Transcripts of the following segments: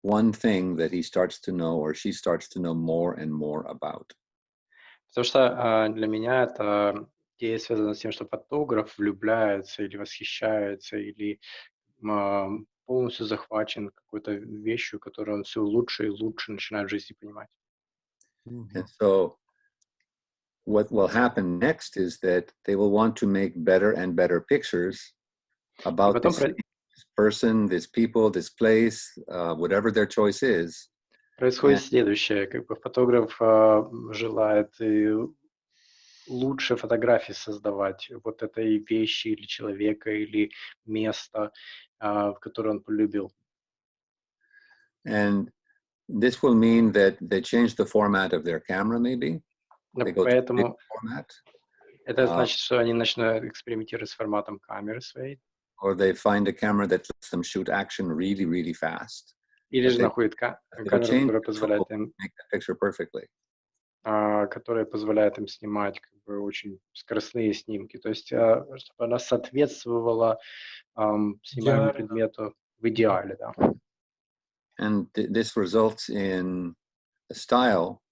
one thing that he starts to know or she starts to know more and more about. Потому что для меня это идея связана с тем, что фотограф влюбляется или восхищается, или полностью захвачен какой-то вещью, которую он все лучше и лучше начинает в жизни понимать. And so what will happen next is that they will want to make better and better pictures about this person, this people, this place, whatever their choice is. Происходит следующее, как бы фотограф желает лучше фотографии создавать вот этой вещи или человека или места, в которое он полюбил. And this will mean that they change the format of their camera, maybe. Поэтому это значит, что они начинают экспериментировать с форматом камеры своей. Or they find a camera that lets them shoot action really, really fast. Или же находят камеру, которая позволяет им make the picture perfectly. Которая позволяет им снимать как бы очень скоростные снимки, то есть чтобы она соответствовала снимаемому предмету в идеале, да. And this results in a style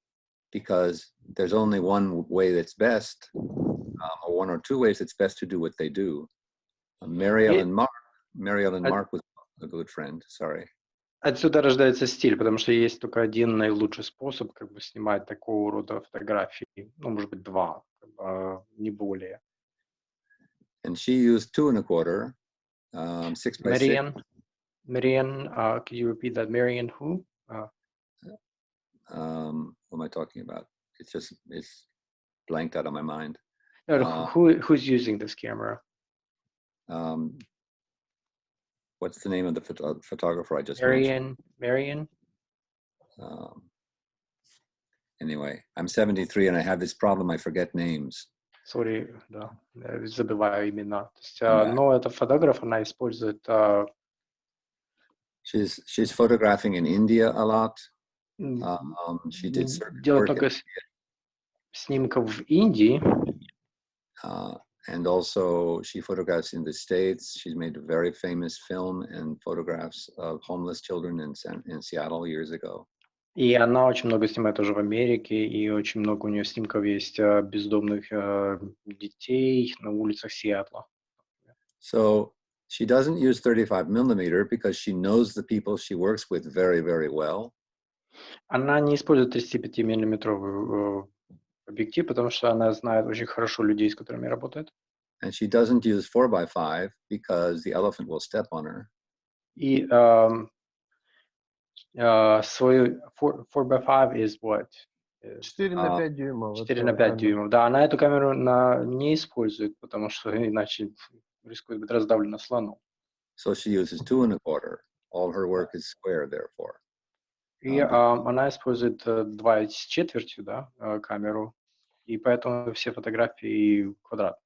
because there's only one way that's best, or one or two ways that's best to do what they do. Marielle and Mark was a good friend. Sorry. Отсюда рождается стиль, потому что есть только один наилучший способ как бы снимать такого рода фотографии, ну, может быть, два, как бы, не более. And she used 2 1/4, 6 by 6. Marianne, could you repeat that? Marianne who? What am I talking about? It's blanked out of my mind. Who's using this camera? What's the name of the photographer I just mentioned? Marianne. Anyway, I'm 73 and I have this problem. I forget names. Sorry, да, забываю имена. То есть, но эта фотограф, она использует. She's photographing in India a lot. She did Дело только снимков в Индии. And also she photographs in the States. She's made a very famous film and photographs of homeless children in Seattle years ago. И она очень много снимает тоже в Америке, и очень много у нее снимков есть бездомных детей на улицах Сиэтла. So she doesn't use 35 millimeter because she knows the people she works with very, very well. Она не использует 35-миллиметровый объектив, потому что она знает очень хорошо людей, с которыми работает. And she doesn't use 4x5 because the elephant will step on her. И свою 4x5 is what? 4 на 5 дюймов. 4 на 5 дюймов. Да, она эту камеру не использует, потому что иначе рискует быть раздавлена слону. So she uses 2 1/4. All her work is square, therefore. И она использует 2,4, да, камеру, и поэтому все фотографии квадратные.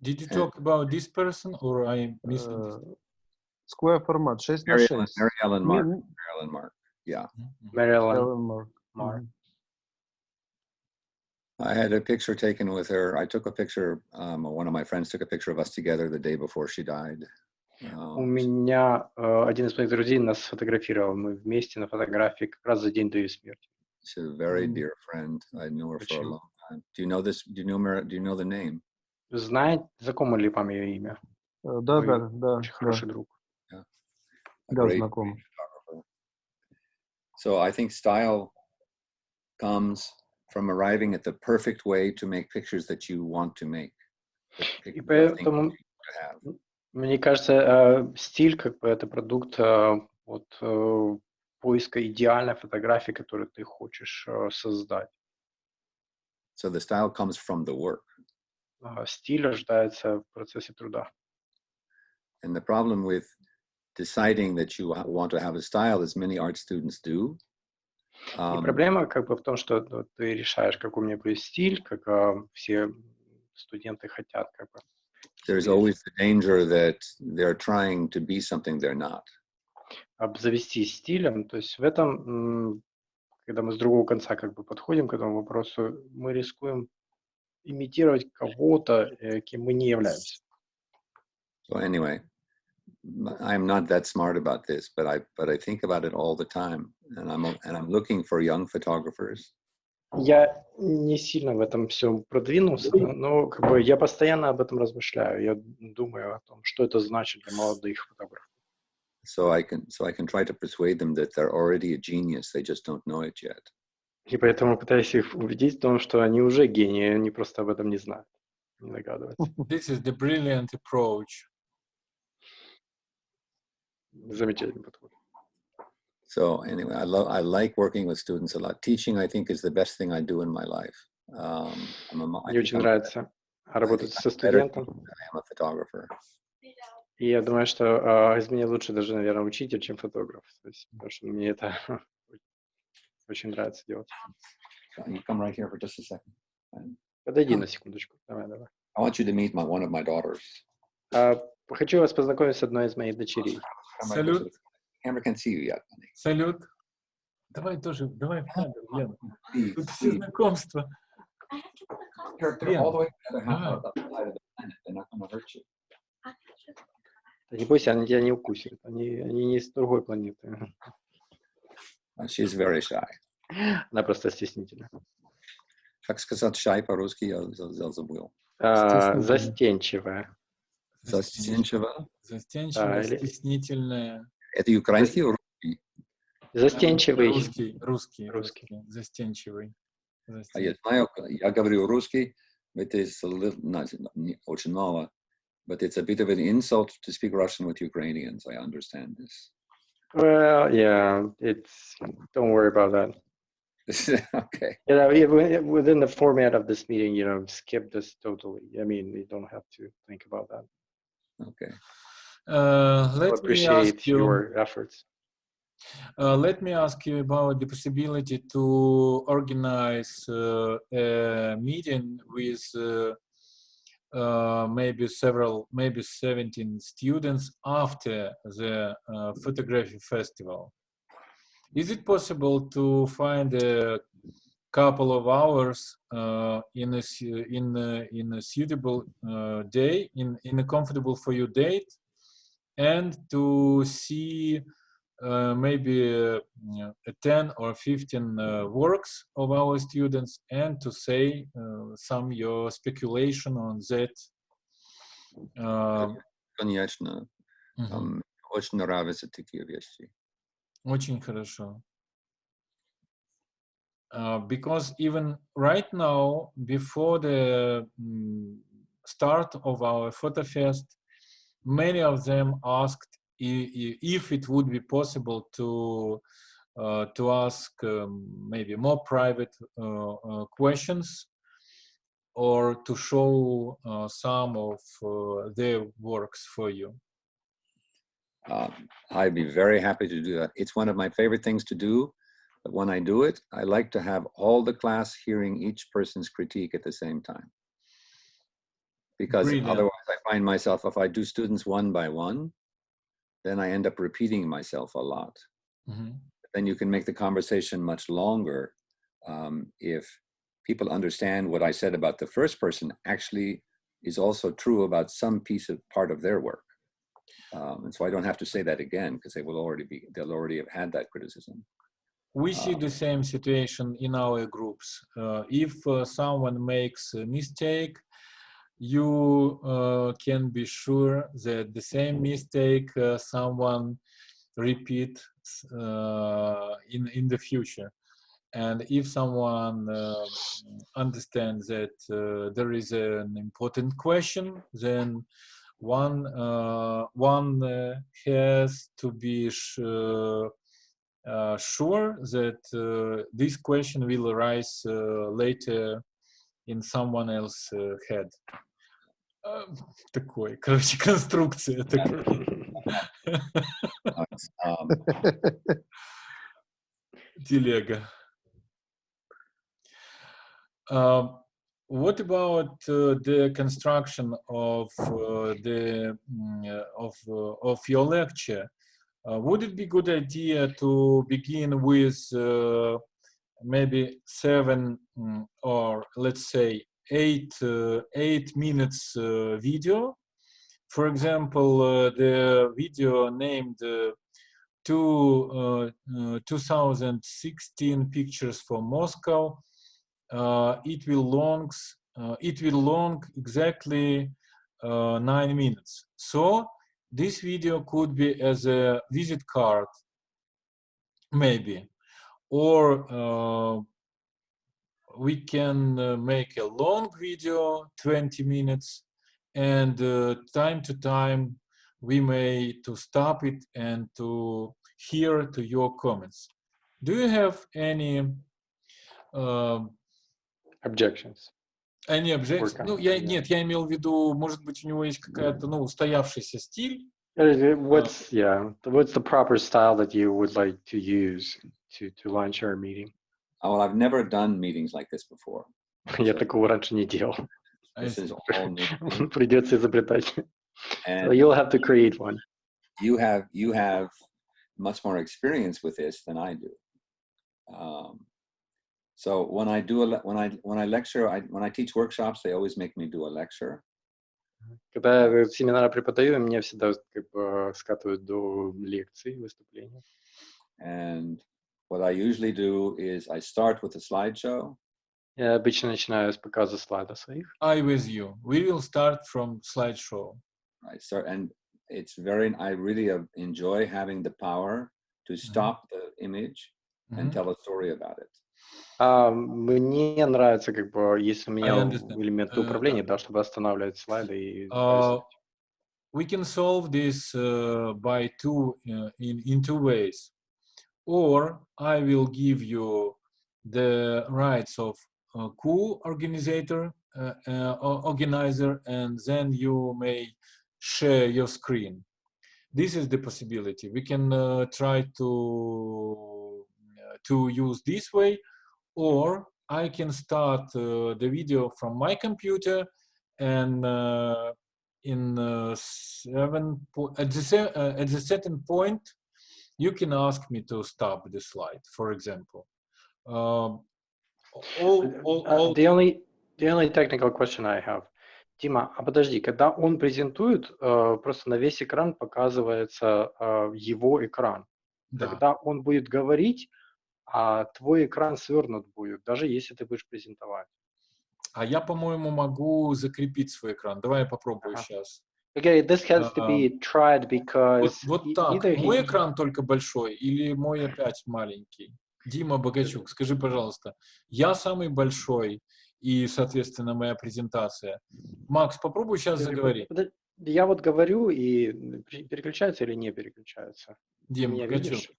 Did you talk about this person or I missed it? Square формат, 6 на 6. Marielle Mark. Yeah. Marielle Mark. I had a picture taken with her. I took a picture, one of my friends took a picture of us together the day before she died. У меня один из моих друзей нас сфотографировал. Мы вместе на фотографии как раз за день до ее смерти. She's a very dear friend. I knew her for a long time. Do you know this? Do you know the name? Знаете, знакомо ли вам ее имя? Да. Очень хороший друг. Yeah. Да, знаком. So I think style comes from arriving at the perfect way to make pictures that you want to make. И поэтому мне кажется, стиль как бы это продукт вот поиска идеальной фотографии, которую ты хочешь создать. So the style comes from the work. Стиль рождается в процессе труда. And the problem with deciding that you want to have a style, as many art students do. И проблема как бы в том, что ты решаешь, какой у меня будет стиль, как все студенты хотят как бы. There's always the danger that they're trying to be something they're not. Обзавестись стилем, то есть в этом, когда мы с другого конца как бы подходим к этому вопросу, мы рискуем имитировать кого-то, кем мы не являемся. So anyway, I'm not that smart about this, but I think about it all the time, and I'm looking for young photographers. Я не сильно в этом всем продвинулся, но как бы я постоянно об этом размышляю. Я думаю о том, что это значит для молодых фотографов. So I can try to persuade them that they're already a genius, they just don't know it yet. И поэтому пытаюсь их убедить в том, что они уже гении, они просто об этом не знают, не догадываются. This is the brilliant approach. Замечательный подход. So anyway, I like working with students a lot. Teaching, I think, is the best thing I do in my life. Мне очень нравится работать со студентом. I am a photographer. И я думаю, что из меня лучше даже, наверное, учитель, чем фотограф. То есть, потому что мне это очень нравится делать. You come right here for just a second. Подойди на секундочку. Давай. I want you to meet one of my daughters. Хочу вас познакомить с одной из моих дочерей. Салют. Camera can't see you yet. Салют. Давай тоже, давай в камеру, Лена. Please, Тут все знакомства. They're all the way to the other side of the planet. They're not going to hurt you. Не бойся, они тебя не укусят. Они не с другой планеты. She's very shy. Она просто стеснительна. Как сказать shy по-русски, я забыл. Застенчивая. Застенчивая? Застенчивая, стеснительная. Это украинский или русский? Застенчивый. Русский. Застенчивый. Я знаю, я говорю русский, это очень мало. But it's a bit of an insult to speak Russian with Ukrainians. I understand this. Well, yeah, don't worry about that. Okay. Within the format of this meeting, skip this totally. I mean, you don't have to think about that. Okay. Let me ask you your efforts. Let me ask you about the possibility to organize a meeting with maybe 17 students after the photography festival. Is it possible to find a couple of hours in a suitable day, in a comfortable for you date, and to see maybe 10 or 15 works of our students, and to say some your speculation on that? Конечно. Очень нравятся такие вещи. Очень хорошо. Because even right now, before the start of our photo fest, many of them asked if it would be possible to ask maybe more private questions, or to show some of their works for you. I'd be very happy to do that. It's one of my favorite things to do, but when I do it, I like to have all the class hearing each person's critique at the same time. Because Brilliant. Otherwise I find myself, if I do students one by one, then I end up repeating myself a lot. Mm-hmm. Then you can make the conversation much longer if people understand what I said about the first person actually is also true about some part of their work. And so I don't have to say that again, because they'll already have had that criticism. We see the same situation in our groups. If someone makes a mistake, you can be sure that the same mistake someone repeats in the future. And if someone understands that there is an important question, then one has to be sure that this question will arise later in someone else's head. Такой, короче, конструкция такая. Телега. What about the construction of your lecture? Would it be a good idea to begin with maybe 7 or let's say 8 minutes video, For example, the video named 2016 pictures for Moscow. It will long exactly 9 minutes. So this video could be as a visit card, maybe, or we can make a long video, 20 minutes, and time to time we may to stop it and to hear to your comments. Do you have any Objections. any objections? Ну, нет, я имел в виду, может быть, у него есть какая-то, ну, устоявшийся стиль. What's the proper style that you would like to use to launch our meeting? Oh, well, I've never done meetings like this before. Я такого раньше не делал. This is all new. Придется изобретать. And So you'll have to create one. you have much more experience with this than I do. So when I lecture, when I teach workshops, they always make me do a lecture. Когда я семинары преподаю, меня всегда как бы скатывают до лекций, выступлений. And what I usually do is I start with a slideshow. Я обычно начинаю с показа слайдов своих. I with you. We will start from slideshow. Right. So, and I really enjoy having the power to stop the image and tell a story about it. Мне нравится, как бы, если у меня элементы управления, да, чтобы останавливать слайды и we can solve this by in two ways. Or I will give you the rights of co-organizer, and then you may share your screen. This is the possibility. We can try to use this way, or I can start the video from my computer, and at the certain point, you can ask me to stop the slide, for example. The only technical question I have. Дима, а подожди, когда он презентует, просто на весь экран показывается его экран. Да. Когда он будет говорить, а твой экран свернут будет, даже если ты будешь презентовать. А я, по-моему, могу закрепить свой экран. Давай я попробую сейчас. Okay, this has to be tried because Вот так. Мой экран только большой или мой опять маленький? Дима Богачук, скажи, пожалуйста, я самый большой и, соответственно, моя презентация. Макс, попробуй сейчас заговорить. Я вот говорю, и переключается или не переключается? Дим Богачук.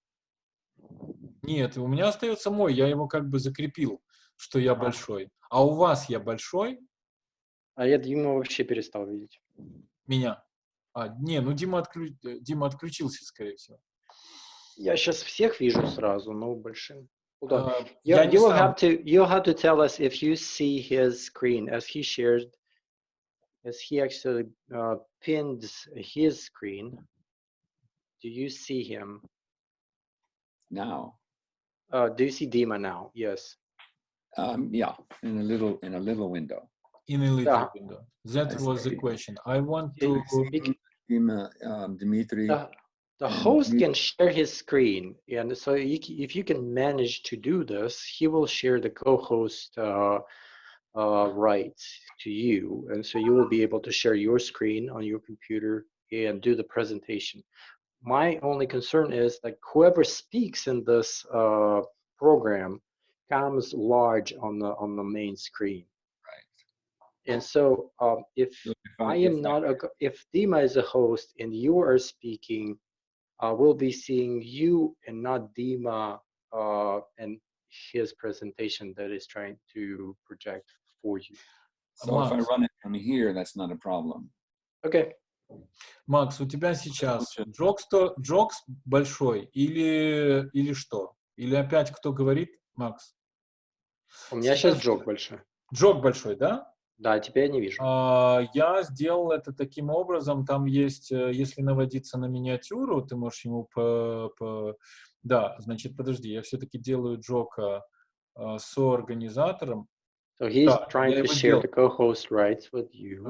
Нет, у меня остается мой, я его как бы закрепил, что я большой. А у вас я большой? А я Диму вообще перестал видеть. Меня? Не, ну Дима отключился, скорее всего. Я сейчас всех вижу сразу, но большим. You'll have to tell us if you see his screen as he shared, as he actually pinned his screen. Do you see him now? Do you see Dima now? Yes. Yeah, in a little window. In a little window. That was the question. I want to. Dima, Dmitry. The host can share his screen, and so if you can manage to do this, he will share the co-host rights to you, and so you will be able to share your screen on your computer and do the presentation. My only concern is that whoever speaks in this program comes large on the main screen. Right. And so if Dima is a host and you are speaking, we'll be seeing you and not Dima and his presentation that is trying to project for you. So if I run it from here, that's not a problem. Okay. Макс, у тебя сейчас Джок большой или что? Или опять кто говорит? Макс? У меня сейчас Джок большой. Джок большой, да? Да, теперь я не вижу. Я сделал это таким образом, там есть, если наводиться на миниатюру, ты можешь ему Да, значит, подожди, я все-таки делаю Джока соорганизатором. So he's trying to share the co-host rights with you.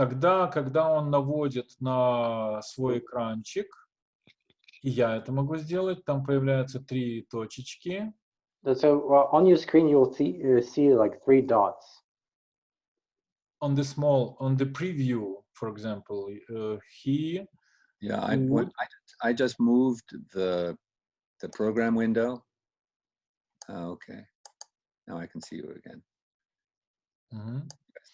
тогда, когда он наводит на свой экранчик, и я это могу сделать, там появляются 3 точечки. So on your screen, you'll see like 3 dots. On the preview, for example, he. Yeah, I just moved the program window. Okay, now I can see you again.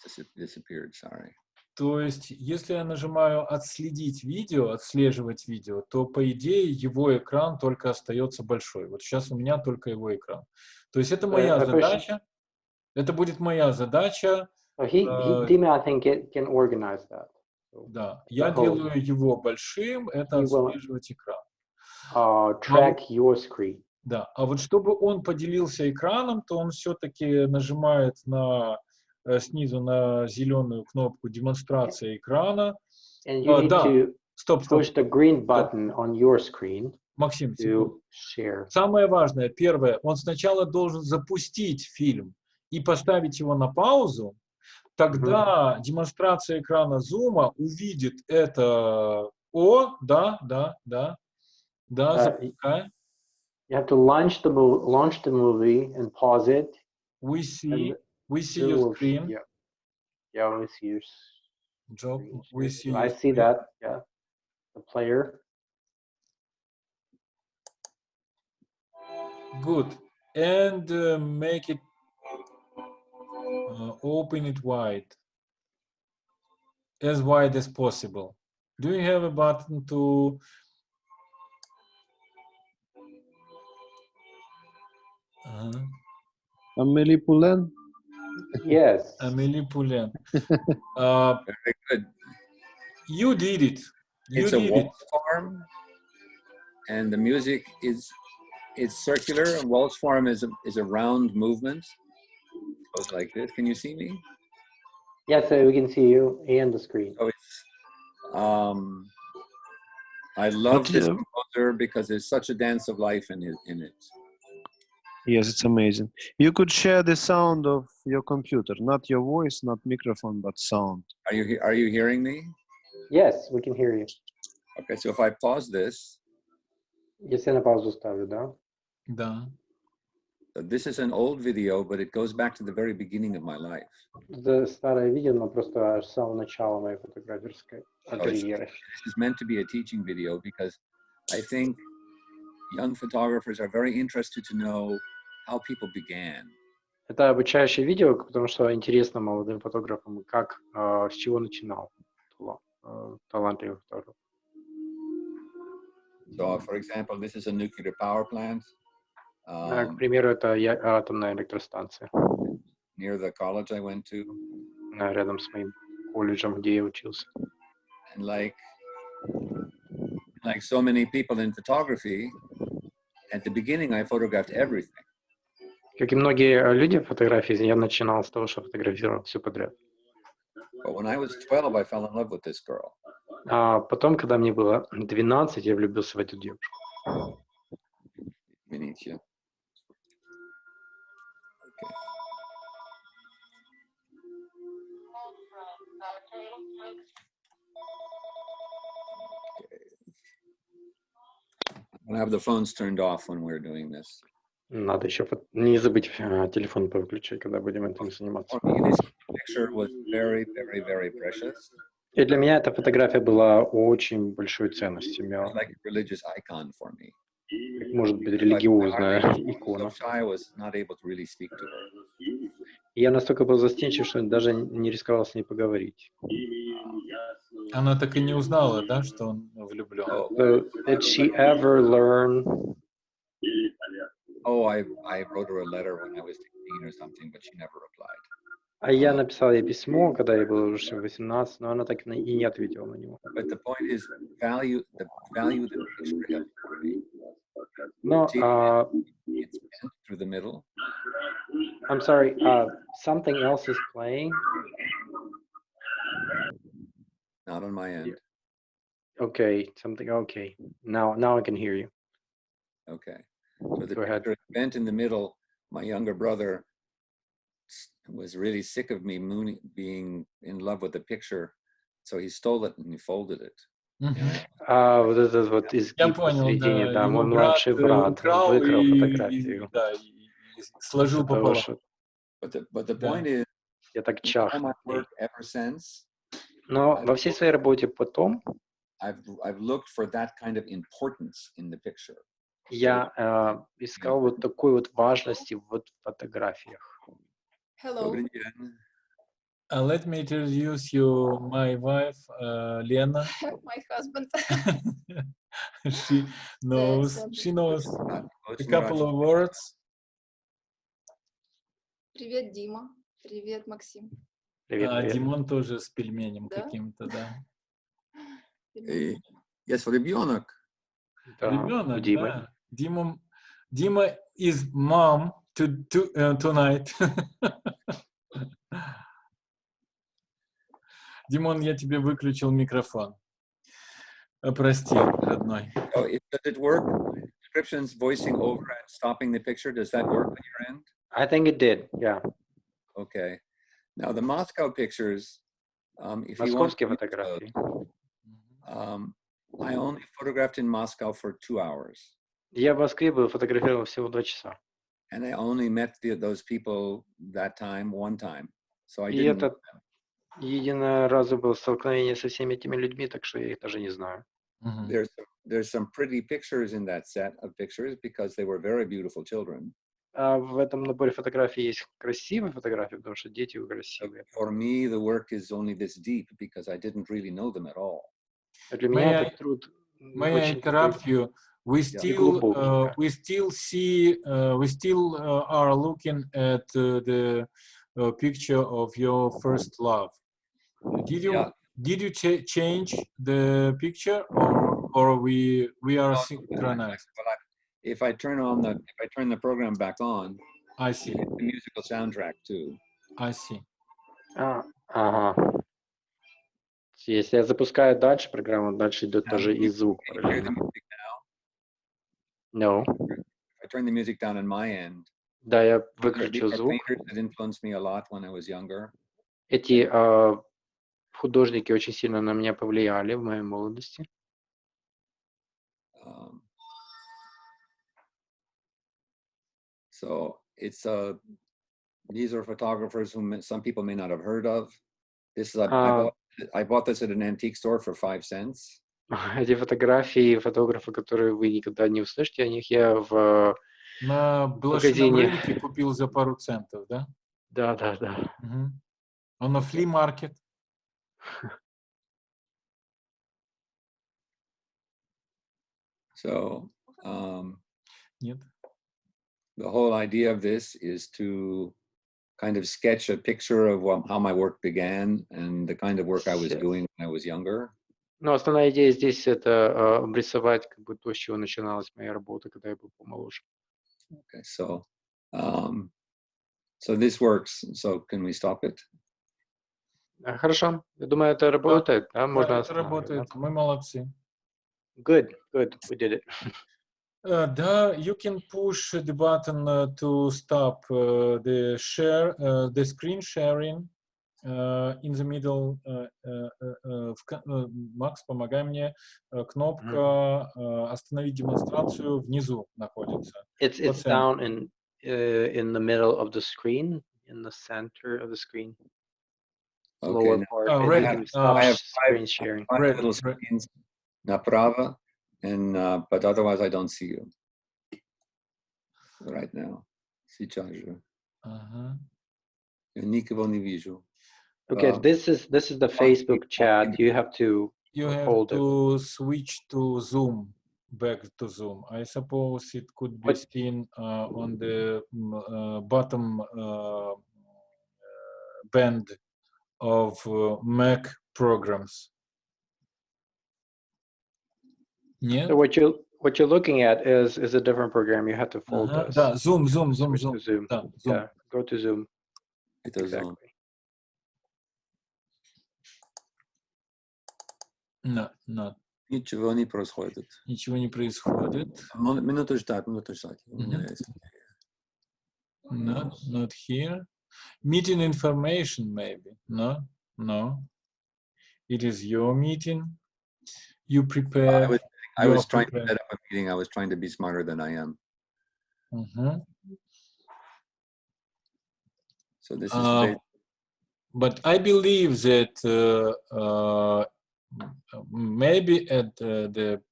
It's disappeared, sorry. То есть, если я нажимаю «Отследить видео», «Отслеживать видео», то, по идее, его экран только остается большой. Вот сейчас у меня только его экран. То есть, это моя задача. Это будет моя задача. Dima, I think, can organize that. Да, я делаю его большим, это отслеживать экран. Track your screen. Да, а вот чтобы он поделился экраном, то он все-таки нажимает снизу на зеленую кнопку «Демонстрация экрана». And you need to стоп. push the green button on your screen. Максим, to share. Самое важное, первое, он сначала должен запустить фильм и поставить его на паузу, тогда демонстрация экрана зума увидит это. Запускай. You have to launch the movie and pause it. We see your screen. Yeah, we see your Jock, screen. we see I your see screen. that, yeah. The player. Good. And make it, open it wide as possible. Do you have a button to Amélie Poulain? Yes. Amélie Poulain. Very good. You did it. It's a waltz form, and the music it's circular. A waltz form is a round movement. It goes like this. Can you see me? Yes, we can see you and the screen. So it's, I love this composer because there's such a dance of life in it. Yes, it's amazing. You could share the sound of your computer, not your voice, not microphone, but sound. Are you hearing me? Yes, we can hear you. Okay, so if I pause this. Если я на паузу ставлю, да? Да. This is an old video, but it goes back to the very beginning of my life. Это старое видео, но просто с самого начала моей фотограферской карьеры. This is meant to be a teaching video because I think young photographers are very interested to know how people began. Это обучающее видео, потому что интересно молодым фотографам, как, с чего начинал талантливый фотограф. So, for example, this is a nuclear power plant. К примеру, это атомная электростанция. Near the college I went to. Рядом с моим колледжем, где я учился. And like so many people in photography, at the beginning I photographed everything. Как и многие люди в фотографии, я начинал с того, что фотографировал все подряд. But when I was 12, I fell in love with this girl. А потом, когда мне было 12, я влюбился в эту девушку. Извините. I'll have the phones turned off when we're doing this. Надо еще не забыть телефон повыключать, когда будем этим заниматься. This picture was very, very, very precious. И для меня эта фотография была очень большой ценностью. It's like a religious icon for me. Может быть, религиозная икона. I was not able to really speak to her. Я настолько был застенчив, что даже не рисковал с ней поговорить. Она так и не узнала, да, что он влюблен? So, did she ever learn? Oh, I wrote her a letter when I was 16 or something, but she never replied. А я написал ей письмо, когда ей было уже 18, но она так и не ответила на него. But the point is, value the picture has for me. Но, It's bent through the middle. I'm sorry, something else is playing. Not on my end. Okay, okay. Now I can hear you. Okay. So the Go ahead. picture is bent in the middle. My younger brother was really sick of me being in love with the picture. so he stole it and he folded it. Вот этот вот Я изгиб понял, посередине, да, да, его мой брат младший брат украл выкрал и, фотографию. да, и сложил Для того, пополам. что But the Да. point is, я так in all чах my над ней. work ever since, Но во всей своей работе потом I've looked for that kind of importance in the picture. я искал вот такой вот важности вот в фотографиях. Hello. Добрый день. Let me introduce you my wife, Lena. My husband. She knows a couple of words. Привет, Дима. Привет, Максим. Привет, привет. Димон тоже с пельменем Да? каким-то, да. Yes, ребенок. Да, у Ребенок, Димы. да. Дима is mom tonight. Димон, я тебе выключил микрофон. Прости, родной. So does it work? Descriptions, voicing over and stopping the picture, does that work on your end? I think it did, yeah. Okay. Now the Moscow pictures, if you want Московские to use фотографии. those, I only photographed in Moscow for 2 hours. Я в Москве был, фотографировал всего 2 часа. And I only met those people that time, one time. So I И didn't know это единое разу было столкновение со всеми этими людьми, так что я их даже не знаю. There's some pretty pictures in that set of pictures because they were very beautiful children. В этом наборе фотографий есть красивые фотографии, потому что дети красивые. For me, the work is only this deep because I didn't really know them at all. Для меня этот труд May I очень interrupt такой you? We still are looking at the picture of your first love. Did you change the picture or we are synchronized? If I turn the program back on, I see. you get the musical soundtrack too. I see. Ага. Если я запускаю дальше программу, дальше идет тоже и звук Can you hear the параллельно. music now? No. If I turn the music down on my end, Да, я these выключу are звук. painters that influenced me a lot when I was younger. Эти художники очень сильно на меня повлияли в моей молодости. So it's these are photographers who some people may not have heard of. This is I bought this at an antique store for 5 cents. Эти фотографии фотографа, которые вы никогда не услышите о них, я в На блошином рынке купил за пару центов, да? Да. Он на flea market. So Нет. the whole idea of this is to kind of sketch a picture of how my work began and the kind of work I was doing when I was younger. Но основная идея здесь это обрисовать как бы то, с чего начиналась моя работа, когда я был помоложе. Okay, so this works. So can we stop it? Хорошо. Я думаю, это работает. Да, можно это работает. Мы молодцы. Good. We did it. Да, you can push the button to stop the screen sharing in the middle. Макс, помогай мне. Кнопка «Остановить демонстрацию» внизу находится. It's down in the middle of the screen, in the center of the screen. Lower part. Right. You can stop screen sharing. Five little screens направо, and but otherwise I don't see you right now. Сейчас же. Я никого не вижу. Okay, this is the Facebook chat. You have to hold it. Switch to Zoom, back to Zoom. I suppose it could be seen on the bottom band of Mac programs. Нет? So what you're looking at is a different program. You have to fold this. Да, Zoom. Zoom. Да, Zoom. Yeah, go to Zoom. Это Exactly. Zoom. No. Ничего не происходит. Ничего не происходит. Минуту ждать. Not here. Meeting information, maybe. No. It is your meeting. You prepare. I was trying to set up a meeting. I was trying to be smarter than I am. Mm-hmm. So this is but I believe that maybe at the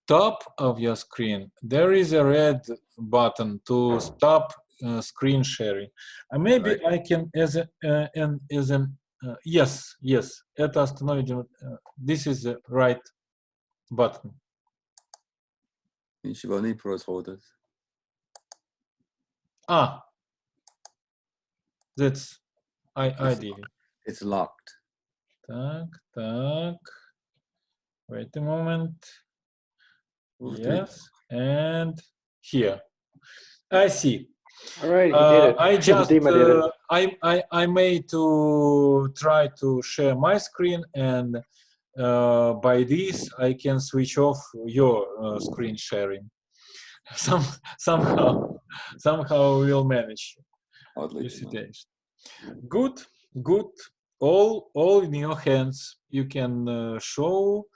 top of your screen there is a red button to stop screen sharing. Maybe right. I can yes, это остановить. This is the right button. Ничего не происходит. That's I did it. It's locked. Так. Wait a moment. Yes, and here. I see. All right, he did it. I just I made to try to share my screen, and by this I can switch off your screen sharing. Somehow we'll manage this situation. Good. All in your hands. You can show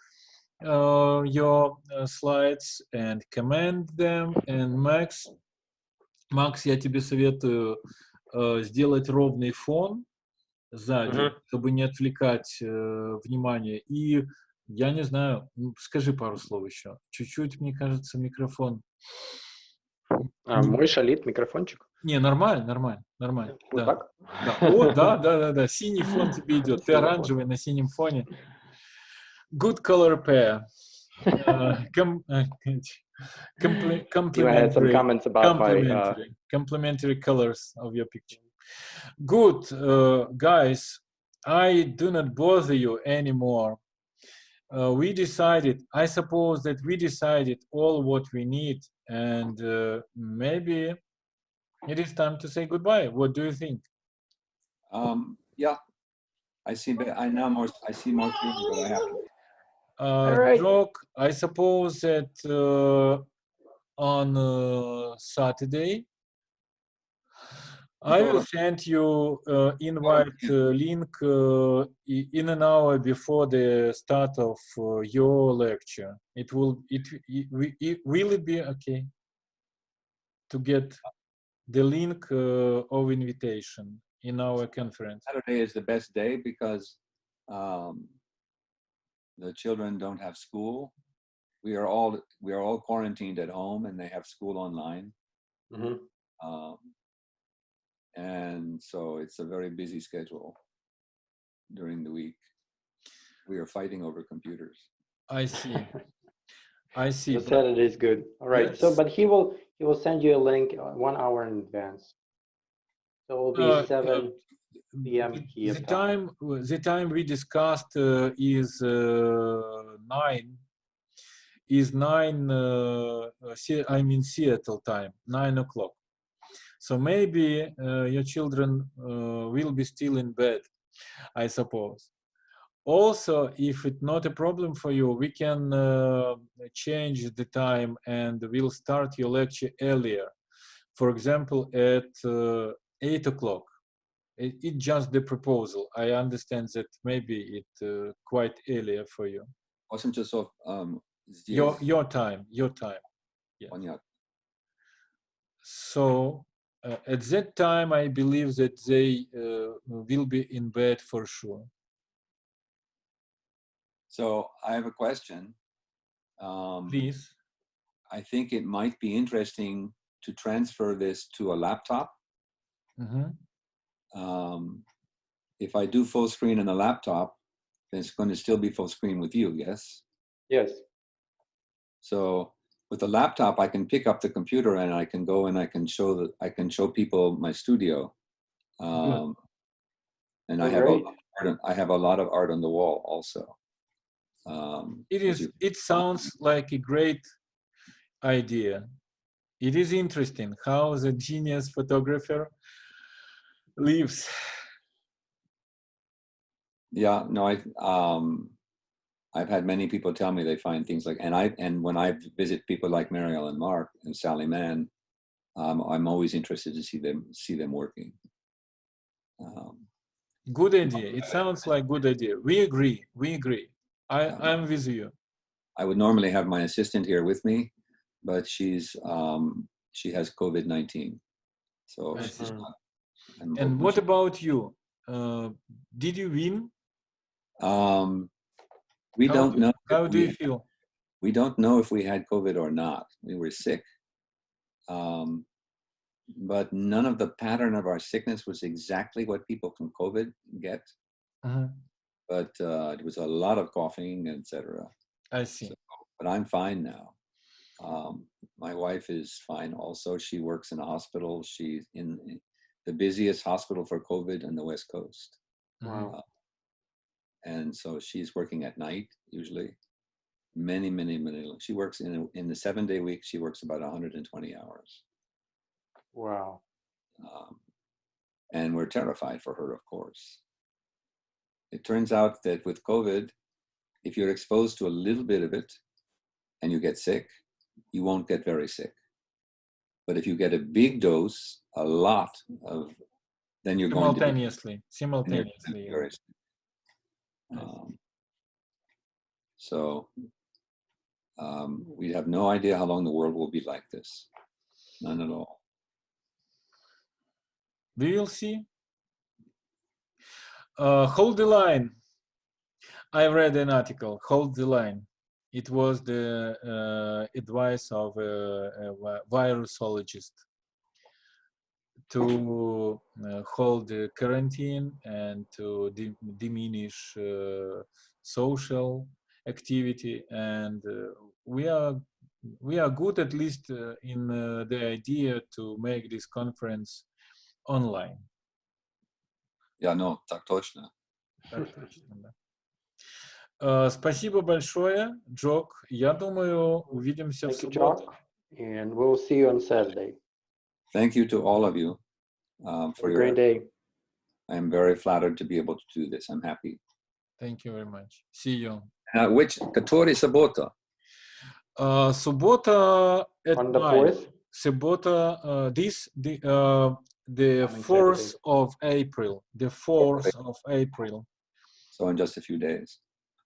your slides and comment them. And Max, я тебе советую сделать ровный фон сзади, чтобы не отвлекать внимание. И я не знаю, скажи пару слов еще. Чуть-чуть, мне кажется, микрофон. Мой шалит микрофончик? Не, нормально. Вот Да. так? Да. Синий фон тебе идет. Ты оранжевый на синем фоне. Good color pair. Complementary colors of your picture. Good, guys. I do not bother you anymore. I suppose that we decided all what we need, and maybe it is time to say goodbye. What do you think? Yeah, I see more people, but I have to. Right. Jock, I suppose that on Saturday, I will send you invite link in an hour before the start of your lecture. Will it be okay to get the link of invitation in our conference? Saturday is the best day because the children don't have school. We are all quarantined at home, and they have school online. And so it's a very busy schedule during the week. We are fighting over computers. I see. So Saturday is good. All right. Yes. So, but he will send you a link 1 hour in advance. So it will be 7 p.m. here. The time we discussed is 9. I mean Seattle time, 9 o'clock. So maybe your children will be still in bed, I suppose. Also, if it's not a problem for you, we can change the time and we'll start your lecture earlier. For example, at 8 o'clock. It's just the proposal. I understand that maybe it's quite earlier for you. 8 часов. Your time. Yeah. So at that time, I believe that they will be in bed for sure. So I have a question. Please. I think it might be interesting to transfer this to a laptop. If I do full screen on a laptop, then it's going to still be full screen with you, yes? Yes. So with a laptop, I can pick up the computer and I can go and I can show people my studio. And I have a lot of art on the wall also. It sounds like a great idea. It is interesting how the genius photographer lives. Yeah, no, I've had many people tell me they find things like, and when I visit people like Mariel and Mark and Sally Mann, I'm always interested to see them working. Good idea. It sounds like good idea. We agree. We agree. I'm with you. I would normally have my assistant here with me, but she has COVID-19, so I she's see. not. And what about you? Did you win? We don't know. How do you feel? We don't know if we had COVID or not. We were sick. But none of the pattern of our sickness was exactly what people from COVID get. But it was a lot of coughing, etc. I see. So, but I'm fine now. My wife is fine also. She works in a hospital. She's in the busiest hospital for COVID on the West Coast. Wow. And so she's working at night usually. Many. She works in the 7-day week. She works about 120 hours. Wow. And we're terrified for her, of course. It turns out that with COVID, if you're exposed to a little bit of it and you get sick, you won't get very sick. But if you get a big dose, a lot of, then you're going to be simultaneously. very sick. We have no idea how long the world will be like this. None at all. We will see. Hold the line. I read an article. Hold the line. It was the advice of a virusologist to hold the quarantine and to diminish social activity, and we are good, at least in the idea to make this conference online. Yeah, no, так точно. Так точно, да. Спасибо большое, Джок. Я думаю, увидимся в Thank you, субботу. Jock, and we'll see you on Saturday. Thank you to all of you for Have a your great day. I am very flattered to be able to do this. I'm happy. Thank you very much. See you. Который суббота? Суббота at On the 9. 4th? Суббота, the 4th of April. The 4th of April. So in just a few days.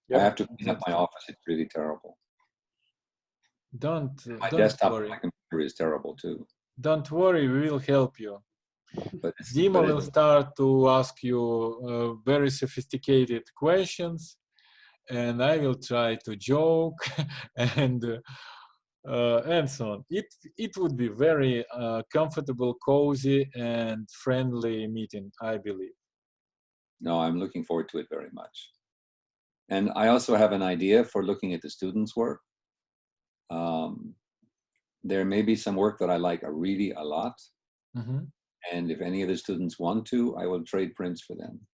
Yep. I have to clean up my office. It's really terrible. Don't desktop, worry. my computer is terrible too. Don't worry, we will help you. But Dima will start to ask you very sophisticated questions, and I will try to joke and so on. It would be very comfortable, cozy, and friendly meeting, I believe. No, I'm looking forward to it very much. And I also have an idea for looking at the students' work. There may be some work that I like really a lot. And if any of the students want to, I will trade prints for them.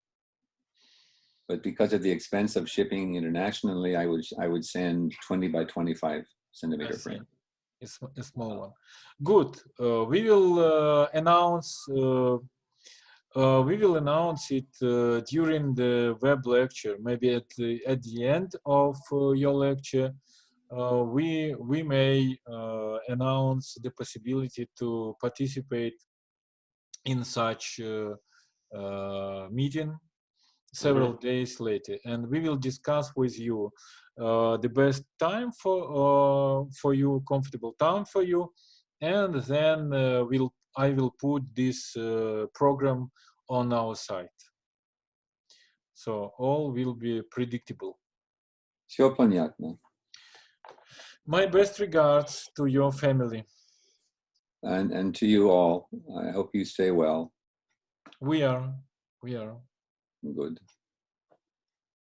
But because of the expense of shipping internationally, I would send 20 by 25 centimeter print. It's a small one. Good. We will announce it during the web lecture. Maybe at the end of your lecture, we may announce the possibility to participate in such meeting several days later, and we will discuss with you the best time for you, comfortable time for you, and then I will put this program on our site, so all will be predictable. Всё понятно. My best regards to your family. And to you all. I hope you stay well. We are. Good.